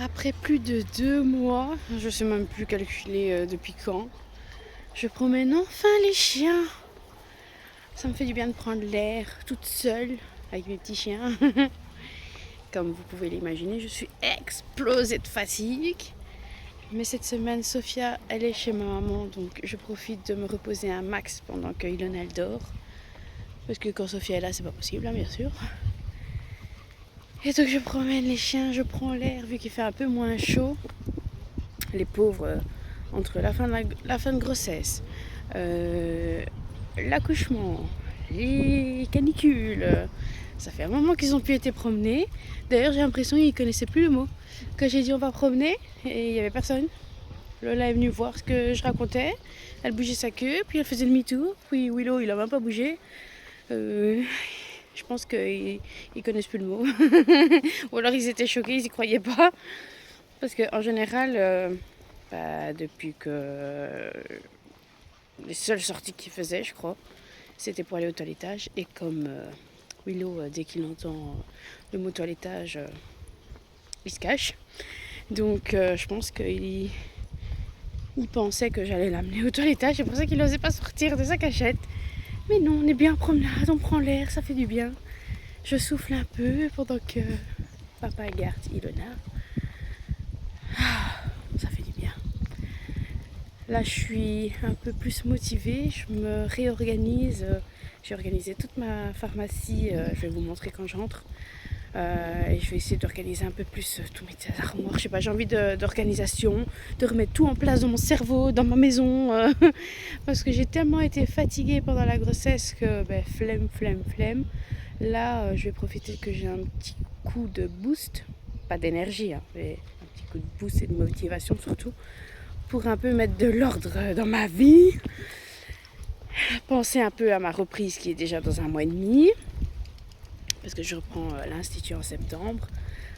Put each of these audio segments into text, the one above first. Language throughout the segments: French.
Après plus de 2 mois, je sais même plus calculer depuis quand, je promène enfin les chiens. Ça me fait du bien de prendre l'air toute seule avec mes petits chiens. Comme vous pouvez l'imaginer, je suis explosée de fatigue. Mais cette semaine, Sophia, elle est chez ma maman, donc je profite de me reposer un max pendant que Ilona elle dort. Parce que quand Sophia est là, c'est pas possible, hein, bien sûr. Et donc je promène les chiens, je prends l'air, vu qu'il fait un peu moins chaud. Les pauvres, entre la fin de grossesse, l'accouchement, les canicules, ça fait un moment qu'ils ont pu être promenés. D'ailleurs, j'ai l'impression qu'ils ne connaissaient plus le mot. Quand j'ai dit on va promener, et il n'y avait personne. Lola est venue voir ce que je racontais. Elle bougeait sa queue, puis elle faisait demi-tour. Puis Willow, il n'a même pas bougé. Je pense qu'ils ne connaissent plus le mot. Ou alors ils étaient choqués, ils n'y croyaient pas. Parce qu'en général, depuis que les seules sorties qu'il faisait, je crois, c'était pour aller au toilettage. Et comme Willow, dès qu'il entend le mot toilettage, il se cache. Donc je pense qu'il pensait que j'allais l'amener au toilettage. C'est pour ça qu'il n'osait pas sortir de sa cachette. Mais non, on est bien en promenade, on prend l'air, ça fait du bien. Je souffle un peu pendant que papa garde Ilona. Ça fait du bien. Là, je suis un peu plus motivée, je me réorganise. J'ai organisé toute ma pharmacie, je vais vous montrer quand j'entre. Et je vais essayer d'organiser un peu plus tous mes armoires. Je sais pas, j'ai envie d'organisation, de remettre tout en place dans mon cerveau, dans ma maison. Parce que j'ai tellement été fatiguée pendant la grossesse que flemme. Là, je vais profiter que j'ai un petit coup de boost, pas d'énergie, hein, mais un petit coup de boost et de motivation surtout, pour un peu mettre de l'ordre dans ma vie. Penser un peu à ma reprise qui est déjà dans 1 mois et demi, parce que je reprends l'institut en septembre.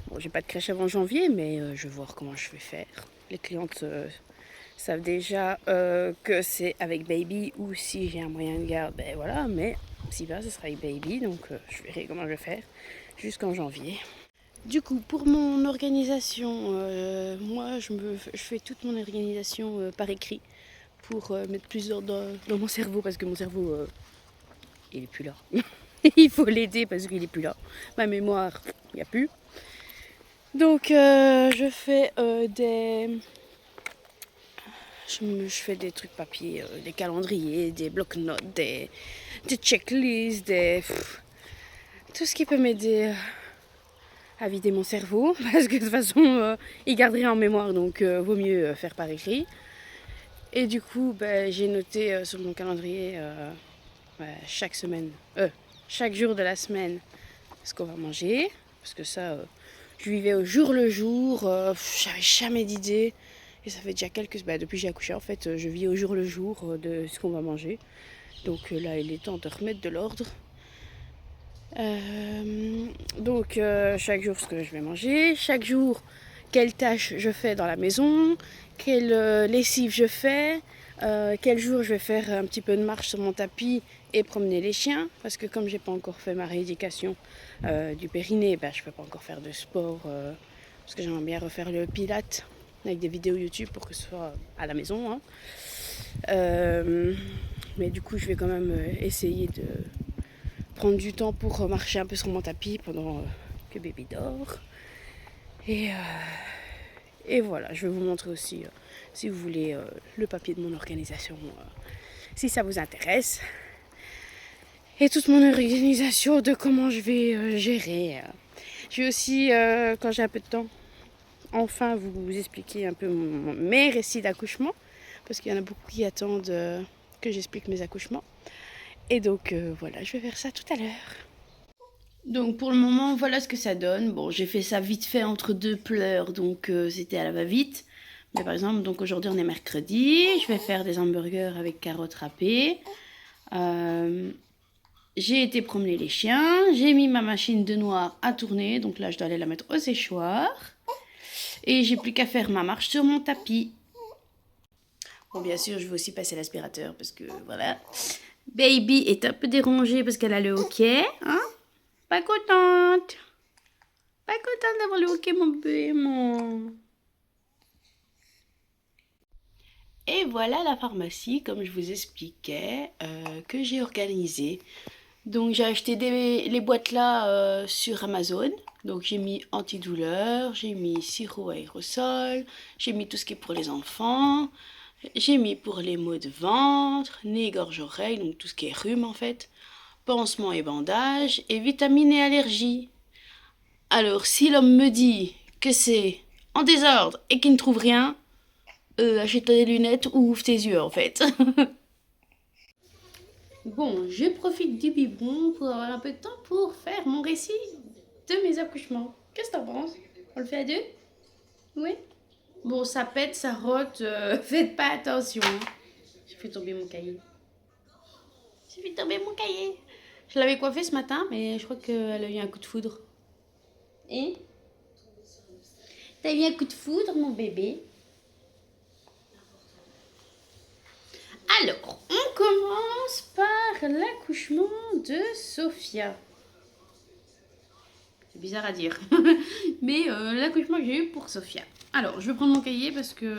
Bon, j'ai pas de crèche avant janvier, mais je vais voir comment je vais faire. Les clientes savent déjà que c'est avec baby, ou si j'ai un moyen de garde, ben voilà, mais si va, ce sera avec baby, donc je verrai comment je vais faire jusqu'en janvier. Du coup, pour mon organisation, moi je fais toute mon organisation par écrit pour mettre plus d'ordre dans mon cerveau, parce que mon cerveau, il est plus là. Il faut l'aider parce qu'il est plus là. Ma mémoire, il n'y a plus. Donc je fais je fais des trucs papier, des calendriers, des blocs-notes, des checklists, tout ce qui peut m'aider à vider mon cerveau, parce que de toute façon, il garde rien en mémoire, donc vaut mieux faire par écrit. Et du coup, j'ai noté sur mon calendrier chaque semaine, chaque jour de la semaine, ce qu'on va manger, parce que ça, je vivais au jour le jour, j'avais jamais d'idée. Et ça fait déjà depuis que j'ai accouché, en fait, je vis au jour le jour de ce qu'on va manger. Donc là, il est temps de remettre de l'ordre. Donc chaque jour ce que je vais manger, chaque jour quelle tâche je fais dans la maison, quelle lessive je fais, quel jour je vais faire un petit peu de marche sur mon tapis et promener les chiens, parce que comme j'ai pas encore fait ma rééducation du périnée, je peux pas encore faire de sport, parce que j'aimerais bien refaire le pilate avec des vidéos YouTube pour que ce soit à la maison, hein. Mais du coup je vais quand même essayer de prendre du temps pour marcher un peu sur mon tapis pendant que bébé dort. Et voilà, je vais vous montrer aussi, si vous voulez, le papier de mon organisation, si ça vous intéresse. Et toute mon organisation de comment je vais gérer. Je vais aussi, quand j'ai un peu de temps, enfin vous expliquer un peu mes récits d'accouchement. Parce qu'il y en a beaucoup qui attendent que j'explique mes accouchements. Et donc voilà, je vais faire ça tout à l'heure. Donc pour le moment, voilà ce que ça donne. Bon, j'ai fait ça vite fait entre deux pleurs, donc c'était à la va-vite. Mais par exemple, donc aujourd'hui on est mercredi, je vais faire des hamburgers avec carottes râpées. J'ai été promener les chiens, j'ai mis ma machine de noir à tourner, donc là je dois aller la mettre au séchoir. Et j'ai plus qu'à faire ma marche sur mon tapis. Bon, bien sûr, je vais aussi passer l'aspirateur parce que voilà. Baby est un peu dérangée parce qu'elle a le hoquet, hein? Pas contente. Pas contente d'avoir le hockey, mon bébé, mon. Et voilà la pharmacie, comme je vous expliquais, que j'ai organisée. Donc j'ai acheté les boîtes là sur Amazon. Donc j'ai mis antidouleur, j'ai mis sirop aérosol, j'ai mis tout ce qui est pour les enfants, j'ai mis pour les maux de ventre, nez, gorge, oreille, donc tout ce qui est rhume en fait, pansement et bandage, et vitamines et allergies. Alors si l'homme me dit que c'est en désordre et qu'il ne trouve rien, achète des lunettes ou ouvre tes yeux en fait. Bon, je profite du biberon pour avoir un peu de temps pour faire mon récit de mes accouchements. Qu'est-ce que t'en penses? On le fait à deux? Oui? Bon, ça pète, ça rote, faites pas attention. J'ai fait tomber mon cahier. J'ai fait tomber mon cahier. Je l'avais coiffé ce matin, mais je crois qu'elle a eu un coup de foudre. Et? T'as eu un coup de foudre, mon bébé? Alors, on commence par l'accouchement de Sophia. C'est bizarre à dire. Mais l'accouchement que j'ai eu pour Sophia. Alors, je vais prendre mon cahier parce que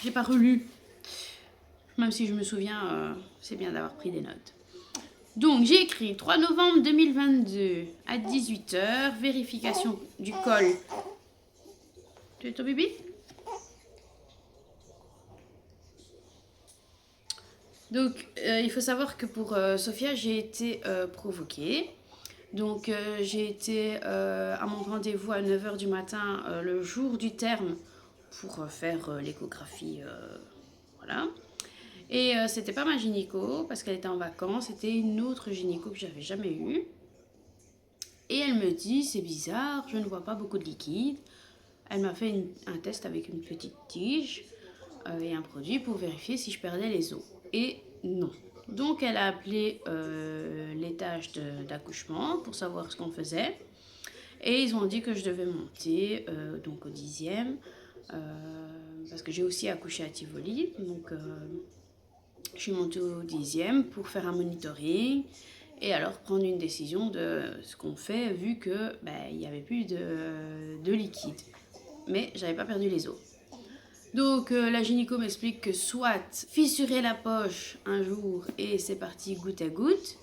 j'ai pas relu. Même si je me souviens, c'est bien d'avoir pris des notes. Donc, j'ai écrit 3 novembre 2022 à 18h, vérification du col. Tu es ton bébé? Donc, il faut savoir que pour Sophia, j'ai été provoquée. Donc, j'ai été à mon rendez-vous à 9h du matin, le jour du terme, pour faire l'échographie. Voilà. Et c'était pas ma gynéco, parce qu'elle était en vacances, c'était une autre gynéco que j'avais jamais eue. Et elle me dit, c'est bizarre, je ne vois pas beaucoup de liquide. Elle m'a fait un test avec une petite tige et un produit pour vérifier si je perdais les os. Et non. Donc elle a appelé l'étage d'accouchement pour savoir ce qu'on faisait. Et ils ont dit que je devais monter donc au 10e. Parce que j'ai aussi accouché à Tivoli. Donc je suis montée au 10e pour faire un monitoring. Et alors prendre une décision de ce qu'on fait vu que il n'y avait plus de liquide. Mais j'avais pas perdu les os. Donc la gynéco m'explique que soit fissurer la poche un jour et c'est parti goutte à goutte,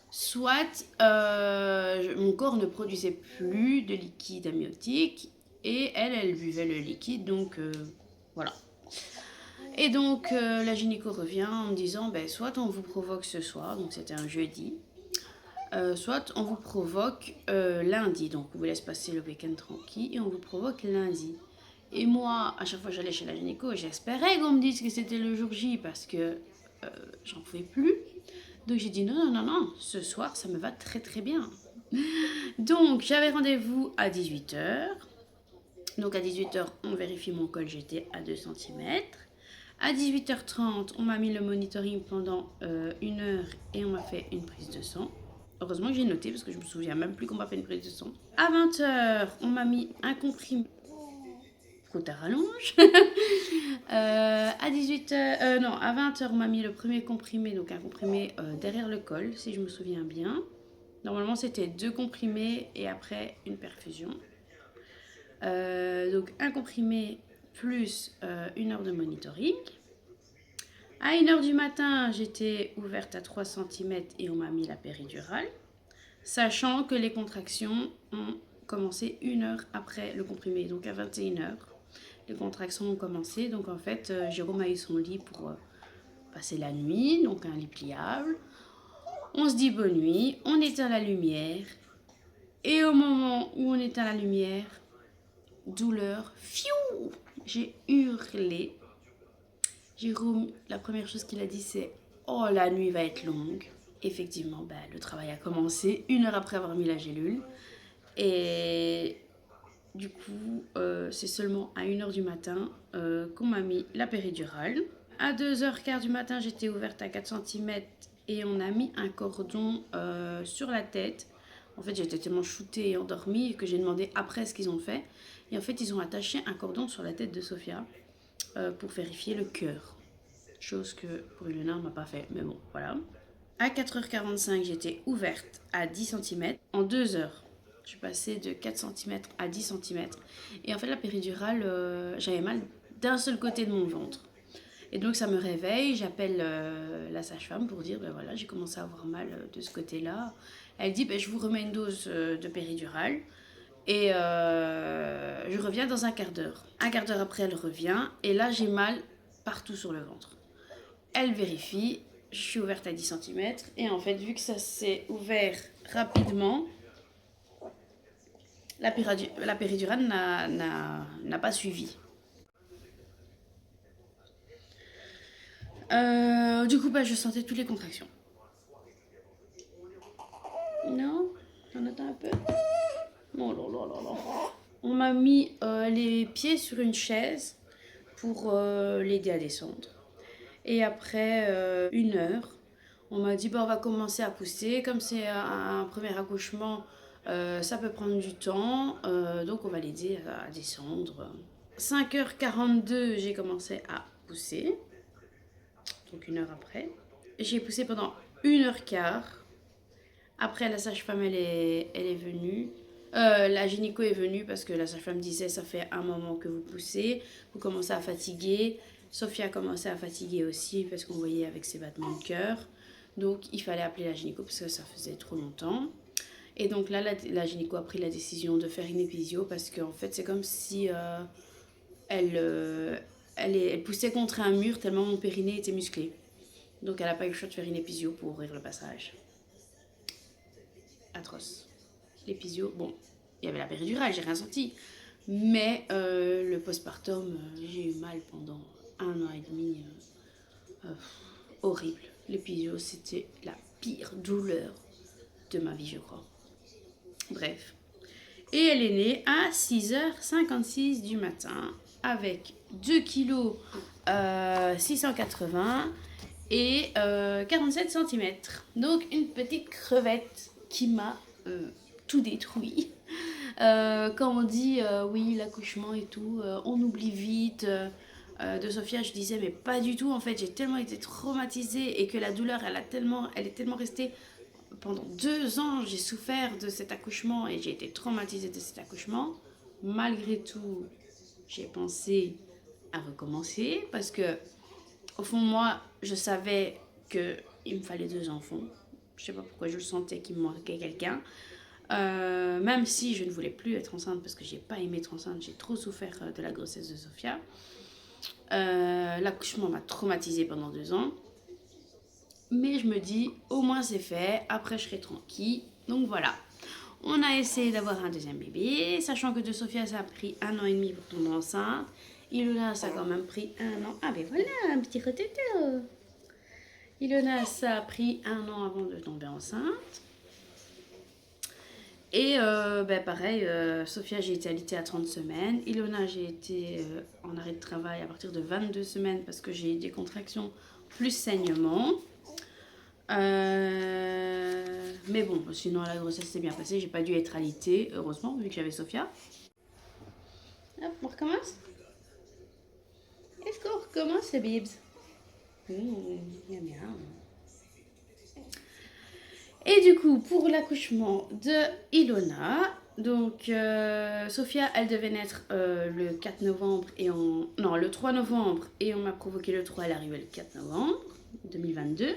soit mon corps ne produisait plus de liquide amniotique et elle buvait le liquide, donc voilà. Et donc la gynéco revient en me disant, soit on vous provoque ce soir, donc c'était un jeudi, soit on vous provoque lundi, donc on vous laisse passer le week-end tranquille et on vous provoque lundi. Et moi, à chaque fois que j'allais chez la gynéco, j'espérais qu'on me dise que c'était le jour J parce que j'en pouvais plus. Donc j'ai dit non, ce soir ça me va très très bien. Donc j'avais rendez-vous à 18h. Donc à 18h, on vérifie mon col, j'étais à 2 cm. À 18h30, on m'a mis le monitoring pendant 1 heure et on m'a fait une prise de sang. Heureusement que j'ai noté parce que je me souviens même plus qu'on m'a fait une prise de sang. À 20h, on m'a mis un comprimé. Trop tard rallonge. À 18h, non, à 20h, on m'a mis le premier comprimé, donc un comprimé derrière le col, si je me souviens bien. Normalement, c'était 2 comprimés et après une perfusion. Donc un comprimé plus 1 heure de monitoring. À 1h du matin, j'étais ouverte à 3 cm et on m'a mis la péridurale, sachant que les contractions ont commencé 1 heure après le comprimé, donc à 21h. Les contractions ont commencé, donc en fait, Jérôme a eu son lit pour passer la nuit, donc un lit pliable. On se dit bonne nuit, on éteint la lumière, et au moment où on éteint la lumière, douleur, fiou, j'ai hurlé. Jérôme, la première chose qu'il a dit, c'est « Oh, la nuit va être longue ». Effectivement, le travail a commencé 1 heure après avoir mis la gélule. Et du coup, c'est seulement à 1h du matin qu'on m'a mis la péridurale. À 2h15 du matin, j'étais ouverte à 4 cm et on a mis un cordon sur la tête. En fait, j'étais tellement shootée et endormie que j'ai demandé après ce qu'ils ont fait. Et en fait, ils ont attaché un cordon sur la tête de Sophia pour vérifier le cœur. Chose que pour Ilona, on m'a pas fait. Mais bon, voilà. À 4h45, j'étais ouverte à 10 cm. En 2 heures, Je passais de 4 cm à 10 cm. Et en fait, la péridurale, j'avais mal d'un seul côté de mon ventre. Et donc, ça me réveille. J'appelle la sage-femme pour dire, ben voilà, j'ai commencé à avoir mal de ce côté-là. Elle dit, ben, je vous remets une dose de péridurale. Et je reviens dans un quart d'heure. Un quart d'heure après, elle revient. Et là, j'ai mal partout sur le ventre. Elle vérifie. Je suis ouverte à 10 cm. Et en fait, vu que ça s'est ouvert rapidement, la péridurale n'a pas suivi. Du coup, bah, je sentais toutes les contractions. Non? T'en attends un peu? Non, non, non, non, non. On m'a mis les pieds sur une chaise pour l'aider à descendre. Et après 1 heure, on m'a dit bah, on va commencer à pousser. Comme c'est un premier accouchement, ça peut prendre du temps. Donc on va l'aider à descendre. 5h42, j'ai commencé à pousser. Donc 1 heure après. J'ai poussé pendant 1h15. Après, la sage-femme, elle est venue. La gynéco est venue parce que la sage-femme disait ça fait un moment que vous poussez, vous commencez à fatiguer. Sophia a commencé à fatiguer aussi parce qu'on voyait avec ses battements de cœur. Donc il fallait appeler la gynéco parce que ça faisait trop longtemps. Et donc là, la gynéco a pris la décision de faire une épisio parce qu'en fait, c'est comme si elle poussait contre un mur tellement mon périnée était musclé. Donc elle n'a pas eu le choix de faire une épisio pour ouvrir le passage. Atroce. L'épisio, bon, il y avait la péridurale, j'ai rien senti. Mais le postpartum, j'ai eu mal pendant 1 an et demi. Horrible. L'épisio, c'était la pire douleur de ma vie, je crois. Bref. Et elle est née à 6h56 du matin avec 2 kg 680 et 47 cm. Donc une petite crevette qui m'a tout détruit. Quand on dit oui, l'accouchement et tout, on oublie vite. De Sophia, je disais, mais pas du tout. En fait, j'ai tellement été traumatisée et que la douleur, elle est tellement restée. Pendant 2 ans, j'ai souffert de cet accouchement et j'ai été traumatisée de cet accouchement. Malgré tout, j'ai pensé à recommencer parce que, au fond, moi, je savais qu'il me fallait 2 enfants. Je sais pas pourquoi je sentais qu'il me manquait quelqu'un. Même si je ne voulais plus être enceinte parce que j'ai pas aimé être enceinte, j'ai trop souffert de la grossesse de Sophia. L'accouchement m'a traumatisée pendant 2 ans. Mais je me dis, au moins c'est fait, après je serai tranquille. Donc voilà, on a essayé d'avoir un deuxième bébé, sachant que de Sophia ça a pris 1 an et demi pour tomber enceinte. Ilona ça a quand même pris 1 an. Ah ben voilà, un petit retété. Ilona ça a pris 1 an avant de tomber enceinte. Et pareil, Sophia j'ai été alitée à 30 semaines. Ilona j'ai été en arrêt de travail à partir de 22 semaines parce que j'ai eu des contractions plus saignement. Mais bon, sinon la grossesse s'est bien passée, j'ai pas dû être alitée, heureusement, vu que j'avais Sophia. Hop, on recommence. Est-ce qu'on recommence, Bibs? Bien, bien. Et du coup, pour l'accouchement de Ilona, donc Sophia, elle devait naître le 4 novembre non, le 3 novembre et on m'a provoqué le 3, elle arrivait le 4 novembre 2022.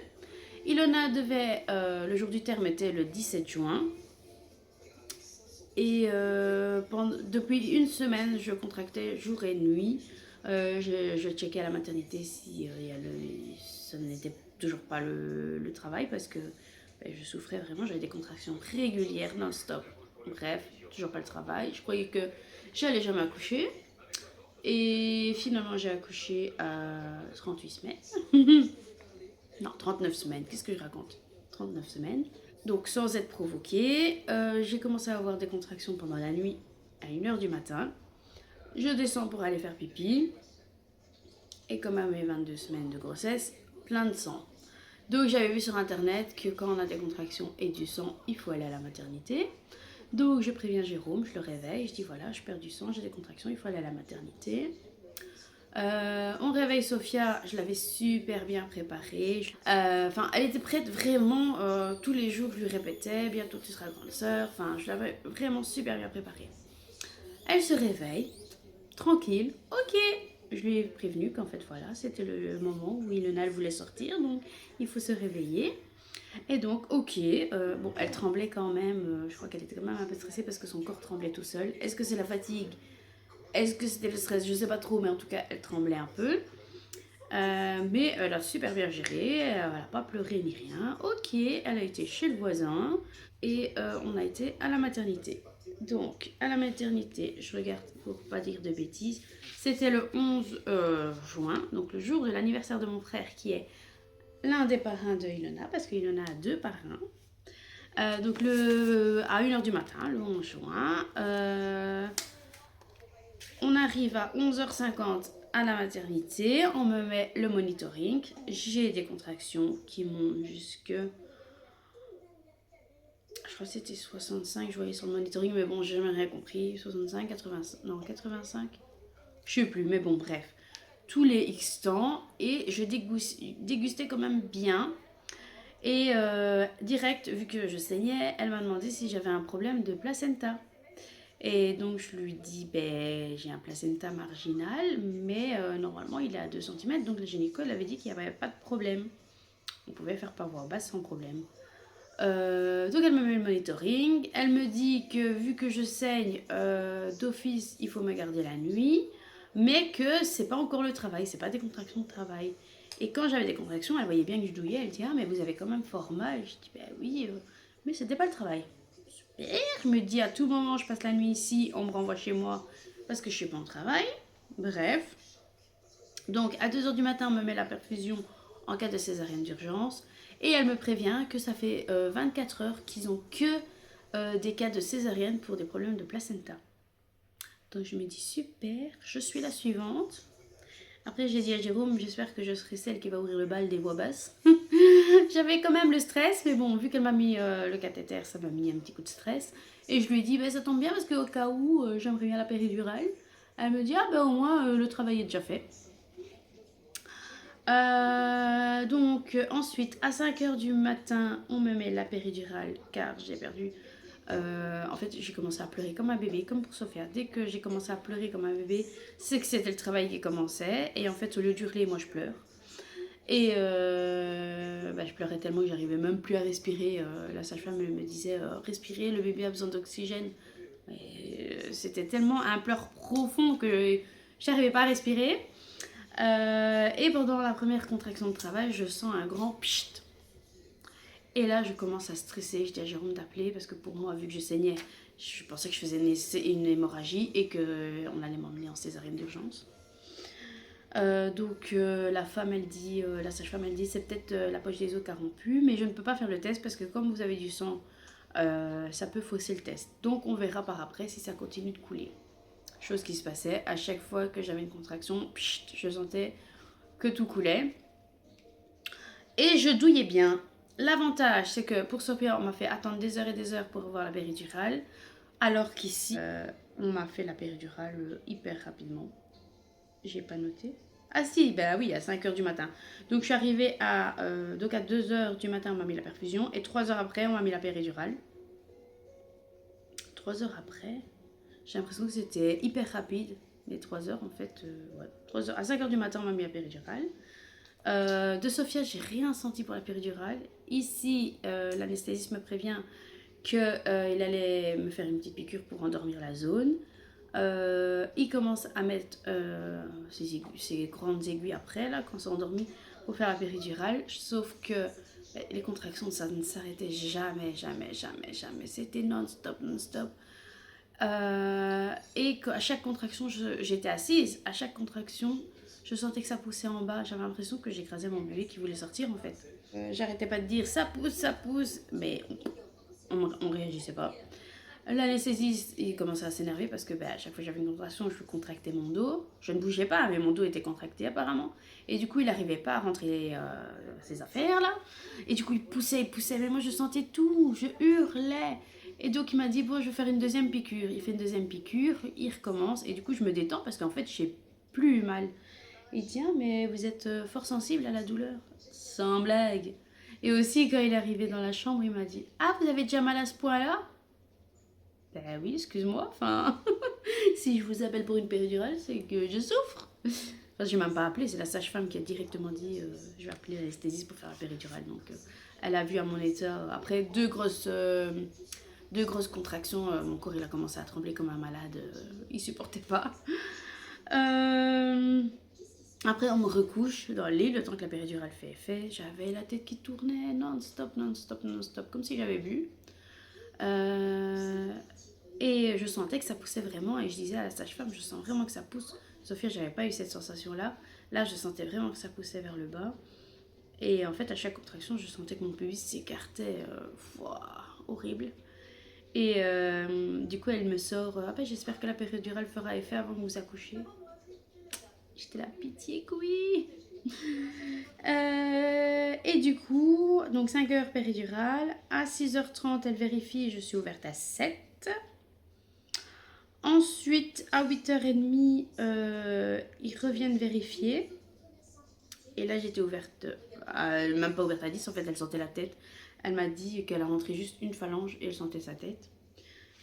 Ilona devait, le jour du terme était le 17 juin. Et depuis 1 semaine, je contractais jour et nuit. Je checkais à la maternité si ça n'était toujours pas le travail parce que je souffrais vraiment, j'avais des contractions régulières, non-stop. Bref, toujours pas le travail. Je croyais que j'allais jamais accoucher. Et finalement, j'ai accouché à 38 semaines. Non, 39 semaines. Qu'est-ce que je raconte? 39 semaines. Donc, sans être provoquée, j'ai commencé à avoir des contractions pendant la nuit à 1h du matin. Je descends pour aller faire pipi. Et comme à mes 22 semaines de grossesse, plein de sang. Donc, j'avais vu sur internet que quand on a des contractions et du sang, il faut aller à la maternité. Donc, je préviens Jérôme, je le réveille. Je dis voilà, je perds du sang, j'ai des contractions, il faut aller à la maternité. On réveille Sophia, je l'avais super bien préparée. Enfin, elle était prête vraiment. Tous les jours, je lui répétais, bientôt tu seras grande sœur. Enfin, je l'avais vraiment super bien préparée. Elle se réveille, tranquille, ok. Je lui ai prévenu qu'en fait, voilà, c'était le moment où Ilona voulait sortir, donc il faut se réveiller. Et donc, ok, bon, elle tremblait quand même. Je crois qu'elle était quand même un peu stressée parce que son corps tremblait tout seul. Est-ce que c'est la fatigue? Est-ce que c'était le stress? Je sais pas trop, mais en tout cas, elle tremblait un peu. Mais elle a super bien géré, elle n'a pas pleuré ni rien. Ok, elle a été chez le voisin et on a été à la maternité. Donc, à la maternité, je regarde pour pas dire de bêtises, c'était le 11 juin, donc le jour de l'anniversaire de mon frère qui est l'un des parrains de Ilona, parce qu'Ilona a deux parrains. Donc à 1h du matin, le 11 juin, on arrive à 11h50 à la maternité, on me met le monitoring, j'ai des contractions qui montent jusque... Je crois que c'était 65, je voyais sur le monitoring, mais bon, j'ai jamais rien compris. 65, 85, non, 85, je sais plus, mais bon, bref. Tous les X temps, et je dégustais quand même bien. Et direct, vu que je saignais, elle m'a demandé si j'avais un problème de placenta. Et donc je lui dis, ben j'ai un placenta marginal, mais normalement il est à 2 cm, donc le gynéco avait dit qu'il n'y avait pas de problème. On pouvait faire par voie basse sans problème. Donc elle me met le monitoring, elle me dit que vu que je saigne d'office, il faut me garder la nuit, mais que c'est pas encore le travail, c'est pas des contractions de travail. Et quand j'avais des contractions, elle voyait bien que je douillais, elle dit ah mais vous avez quand même fort mal. Je dis ben oui, mais c'était pas le travail. Super, je me dis à tout moment je passe la nuit ici, on me renvoie chez moi parce que je suis pas en travail. Bref, donc à 2h du matin, on me met la perfusion en cas de césarienne d'urgence. Et elle me prévient que ça fait 24 heures qu'ils ont que des cas de césarienne pour des problèmes de placenta. Donc je me dis super, je suis la suivante. Après j'ai dit à Jérôme, j'espère que je serai celle qui va ouvrir le bal des voix basses. J'avais quand même le stress, mais bon, vu qu'elle m'a mis le cathéter, ça m'a mis un petit coup de stress. Et je lui ai dit, bah, ça tombe bien parce qu'au cas où j'aimerais bien la péridurale. Elle me dit, ah ben au moins le travail est déjà fait. Donc ensuite à 5h du matin on me met la péridurale car j'ai perdu en fait j'ai commencé à pleurer comme un bébé comme pour Sophia. Dès que j'ai commencé à pleurer comme un bébé c'est que c'était le travail qui commençait et en fait au lieu d'hurler moi je pleure et je pleurais tellement que j'arrivais même plus à respirer. La sage-femme me disait respirer, le bébé a besoin d'oxygène. C'était tellement un pleur profond que j'arrivais pas à respirer. Et pendant la première contraction de travail, je sens un grand pchit. Et là, je commence à stresser. Je dis à Jérôme d'appeler parce que pour moi, vu que je saignais, je pensais que je faisais une hémorragie et qu'on allait m'emmener en césarienne d'urgence. Donc la femme, elle dit, la sage-femme, elle dit, c'est peut-être la poche des os qui a rompu, mais je ne peux pas faire le test parce que comme vous avez du sang, ça peut fausser le test. Donc on verra par après si ça continue de couler. Chose qui se passait, à chaque fois que j'avais une contraction, pchit, je sentais que tout coulait. Et je douillais bien. L'avantage, c'est que pour Sophia, on m'a fait attendre des heures et des heures pour avoir la péridurale. Alors qu'ici, on m'a fait la péridurale hyper rapidement. J'ai pas noté. Ah si, ben oui, à 5h du matin. Donc je suis arrivée donc à 2h du matin, on m'a mis la perfusion. Et 3 heures après, on m'a mis la péridurale. 3 heures après, j'ai l'impression que c'était hyper rapide. Les 3 heures, en fait, ouais. 3 heures. À 5h du matin, on m'a mis la péridurale. De Sophia, j'ai rien senti pour la péridurale. Ici, l'anesthésiste me prévient qu'il allait me faire une petite piqûre pour endormir la zone. Il commence à mettre ses grandes aiguilles après, là, quand c'est endormi, pour faire la péridurale. Sauf que les contractions, ça ne s'arrêtait jamais, jamais, jamais, jamais. C'était non-stop, non-stop. Et à chaque contraction, j'étais assise. À chaque contraction, je sentais que ça poussait en bas. J'avais l'impression que j'écrasais mon bébé qui voulait sortir en fait. J'arrêtais pas de dire ça pousse, mais on réagissait pas. L'anesthésiste, il commençait à s'énerver parce que à chaque fois que j'avais une contraction, je contractais mon dos. Je ne bougeais pas, mais mon dos était contracté apparemment. Et du coup, il n'arrivait pas à rentrer ses affaires là. Et du coup, il poussait, mais moi je sentais tout, je hurlais. Et donc il m'a dit bon je vais faire une deuxième piqûre. Il fait une deuxième piqûre, il recommence et du coup je me détends parce qu'en fait j'ai plus eu mal. Il dit, ah, mais vous êtes fort sensible à la douleur. Sans blague. Et aussi, quand il est arrivé dans la chambre, il m'a dit, ah, vous avez déjà mal à ce point-là? Ben oui, excuse-moi, enfin, si je vous appelle pour une péridurale, c'est que je souffre. Enfin, je n'ai même pas appelé, c'est la sage-femme qui a directement dit, je vais appeler l'anesthésiste pour faire la péridurale. Donc, elle a vu à mon état, après deux grosses contractions, mon corps il a commencé à trembler comme un malade, il supportait pas. Euh, Après, on me recouche dans le lit, le temps que la péridurale fait effet. J'avais la tête qui tournait non-stop, non-stop, non-stop, comme si j'avais bu. Euh, et je sentais que ça poussait vraiment. Et je disais à la sage-femme, je sens vraiment que ça pousse. Sophia, j'avais pas eu cette sensation-là. Là, je sentais vraiment que ça poussait vers le bas. Et en fait, à chaque contraction, je sentais que mon pubis s'écartait. Horrible. Et du coup, elle me sort, ah ben, j'espère que la péridurale fera effet avant que vous accouchiez. J'étais la pitié que oui. Et du coup, donc 5 heures péridurale. À 6h30, elle vérifie, je suis ouverte à 7. Ensuite, à 8h30, ils reviennent vérifier. Et là, j'étais ouverte, même pas ouverte à 10, en fait, elle sentait la tête. Elle m'a dit qu'elle a rentré juste une phalange et elle sentait sa tête.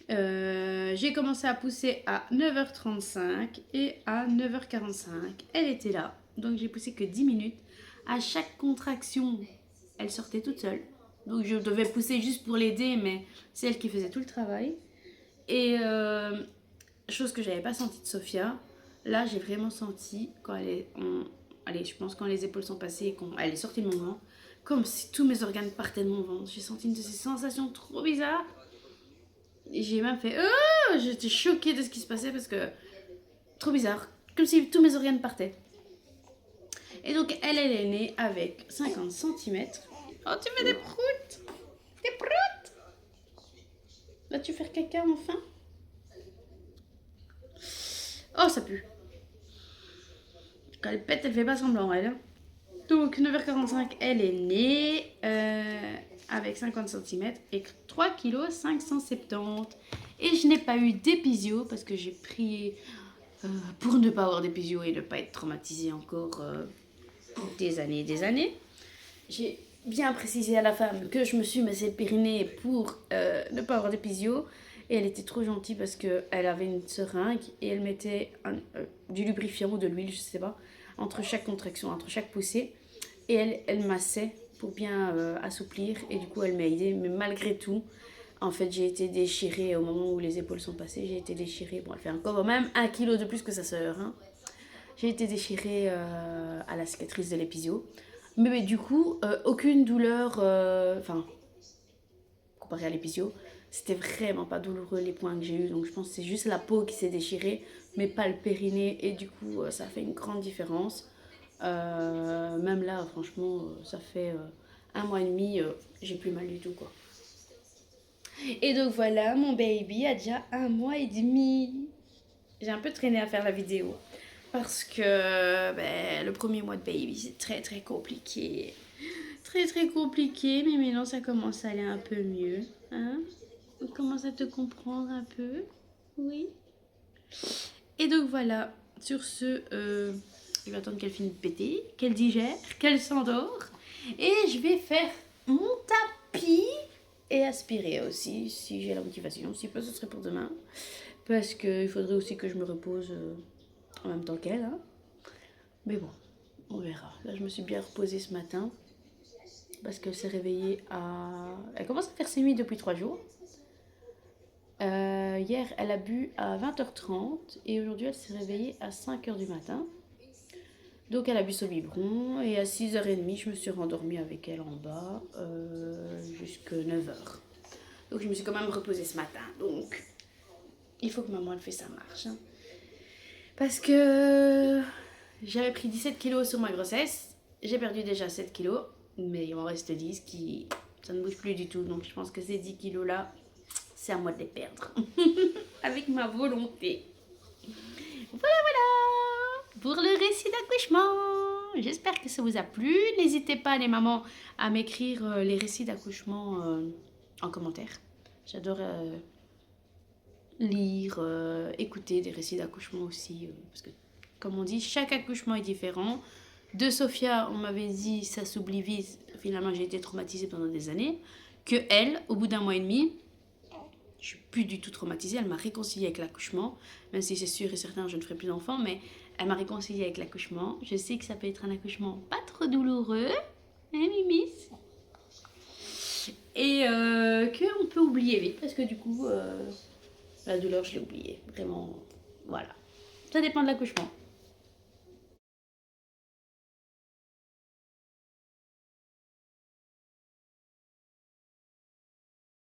J'ai commencé à pousser à 9h35 et à 9h45, elle était là. Donc j'ai poussé que 10 minutes. À chaque contraction, elle sortait toute seule. Donc je devais pousser juste pour l'aider, mais c'est elle qui faisait tout le travail. Et chose que j'avais pas sentie de Sophia, là j'ai vraiment senti quand allez, je pense quand les épaules sont passées et qu'elle est sortie de mon ventre, comme si tous mes organes partaient de mon ventre. J'ai senti une de ces sensations trop bizarres. Et j'ai même fait oh, j'étais choquée de ce qui se passait parce que trop bizarre, comme si tous mes organes partaient. Et donc elle est née avec 50 cm. Oh, tu fais des proutes. Des proutes. Vas-tu faire caca enfin? Oh, ça pue. Quand elle pète, elle fait pas semblant, elle. Donc 9h45, elle est née avec 50 cm et 3 kg 570. Et je n'ai pas eu d'épisio parce que j'ai prié pour ne pas avoir d'épisio et ne pas être traumatisée encore des années et des années. J'ai bien précisé à la femme que je me suis massée le périnée pour ne pas avoir d'épisio. Et elle était trop gentille parce qu'elle avait une seringue et elle mettait du lubrifiant ou de l'huile, je sais pas, entre chaque contraction, entre chaque poussée. Et elle massait pour bien assouplir. Et du coup, elle m'a aidée. Mais malgré tout, en fait, j'ai été déchirée au moment où les épaules sont passées. J'ai été déchirée. Bon, elle fait encore même 1 kg de plus que sa sœur. Hein. J'ai été déchirée à la cicatrice de l'épisio. Mais du coup, aucune douleur. Enfin, comparé à l'épisio, c'était vraiment pas douloureux les points que j'ai eu. Donc je pense que c'est juste la peau qui s'est déchirée, mais pas le périnée. Et du coup, ça fait une grande différence. Même là, franchement, ça fait 1 mois et demi, j'ai plus mal du tout, quoi. Et donc voilà, mon baby a déjà 1 mois et demi. J'ai un peu traîné à faire la vidéo parce que ben, le premier mois de baby, c'est très très compliqué. Très très compliqué, mais maintenant ça commence à aller un peu mieux. Hein? On commence à te comprendre un peu. Oui. Et donc voilà, sur ce, je vais attendre qu'elle finisse de péter, qu'elle digère, qu'elle s'endort. Et je vais faire mon tapis et aspirer aussi, si j'ai la motivation. Si pas, ce serait pour demain. Parce qu'il faudrait aussi que je me repose en même temps qu'elle. Hein. Mais bon, on verra. Là, je me suis bien reposée ce matin. Parce qu'elle s'est réveillée à... Elle commence à faire ses nuits depuis 3 jours. Hier, elle a bu à 20h30 et aujourd'hui, elle s'est réveillée à 5h du matin. Donc, elle a bu son biberon et à 6h30, je me suis rendormie avec elle en bas jusqu'à 9h. Donc, je me suis quand même reposée ce matin. Donc, il faut que maman elle fait sa marche. Hein. Parce que j'avais pris 17 kilos sur ma grossesse. J'ai perdu déjà 7 kilos. Mais il m'en reste 10 qui... Ça ne bouge plus du tout. Donc, je pense que ces 10 kilos-là... c'est à moi de les perdre. Avec ma volonté. Voilà, voilà. Pour le récit d'accouchement. J'espère que ça vous a plu. N'hésitez pas, les mamans, à m'écrire les récits d'accouchement en commentaire. J'adore lire, écouter des récits d'accouchement aussi. Parce que comme on dit, chaque accouchement est différent. De Sophia, on m'avait dit ça s'oublie vite. Finalement, j'ai été traumatisée pendant des années. Que elle, au bout d'un mois et demi, je suis plus du tout traumatisée. Elle m'a réconciliée avec l'accouchement, même si c'est sûr et certain, je ne ferai plus d'enfants, mais elle m'a réconciliée avec l'accouchement. Je sais que ça peut être un accouchement pas trop douloureux, hein, Mimis? Et qu'on peut oublier vite, parce que du coup, la douleur, je l'ai oubliée. Vraiment, voilà. Ça dépend de l'accouchement.